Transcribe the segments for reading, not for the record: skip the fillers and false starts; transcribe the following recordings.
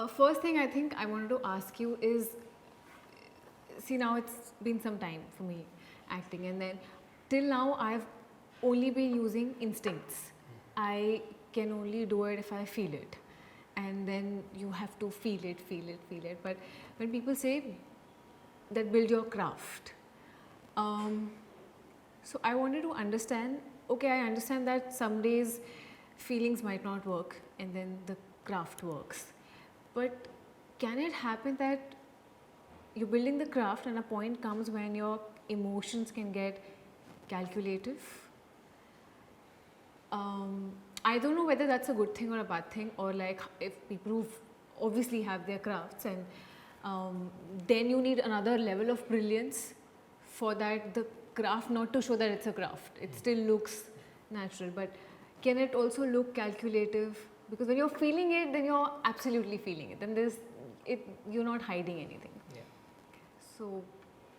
First thing I think I wanted to ask you is, see, now it's been some time for me acting, and then till now I've only been using instincts. I can only do it if I feel it, and then you have to feel it. But when people say that build your craft, so I wanted to understand, okay, I understand that some days feelings might not work and then the craft works. But can it happen that you're building the craft and a point comes when your emotions can get calculative? I don't know whether that's a good thing or a bad thing, or like if people who obviously have their crafts and then you need another level of brilliance for that the craft not to show that it's a craft. It still looks natural, but can it also look calculative? Because when you're feeling it, then you're absolutely feeling it. Then you're not hiding anything. Yeah. So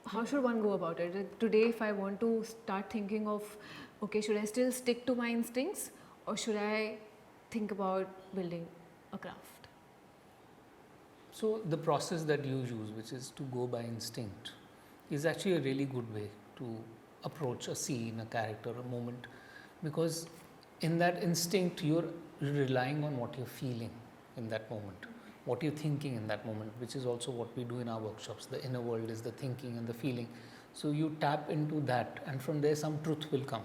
how should one go about it? Today, if I want to start thinking of, okay, should I still stick to my instincts or should I think about building a craft? So the process that you use, which is to go by instinct, is actually a really good way to approach a scene, a character, a moment, because in that instinct you're relying on what you're feeling in that moment, what you're thinking in that moment, which is also what we do in our workshops. The inner world is the thinking and the feeling. So you tap into that, and from there some truth will come.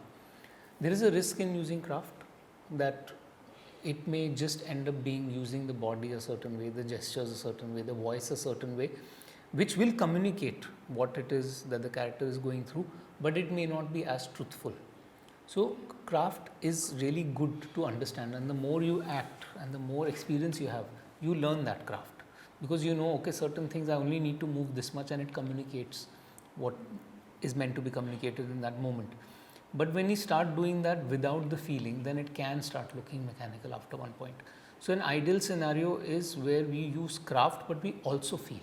There is a risk in using craft that it may just end up being using the body a certain way, the gestures a certain way, the voice a certain way, which will communicate what it is that the character is going through, but it may not be as truthful. So craft is really good to understand, and the more you act and the more experience you have, you learn that craft, because you know, okay, certain things I only need to move this much and it communicates what is meant to be communicated in that moment. But when you start doing that without the feeling, then it can start looking mechanical after one point. So an ideal scenario is where we use craft but we also feel.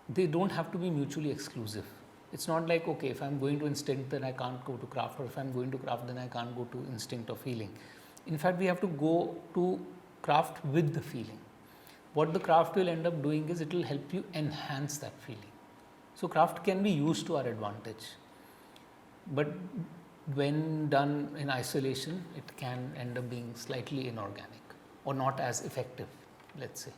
They don't have to be mutually exclusive. It's not like, okay, if I'm going to instinct then I can't go to craft, or if I'm going to craft then I can't go to instinct or feeling. In fact, we have to go to craft with the feeling. What the craft will end up doing is it will help you enhance that feeling. So craft can be used to our advantage, but when done in isolation, it can end up being slightly inorganic or not as effective, let's say.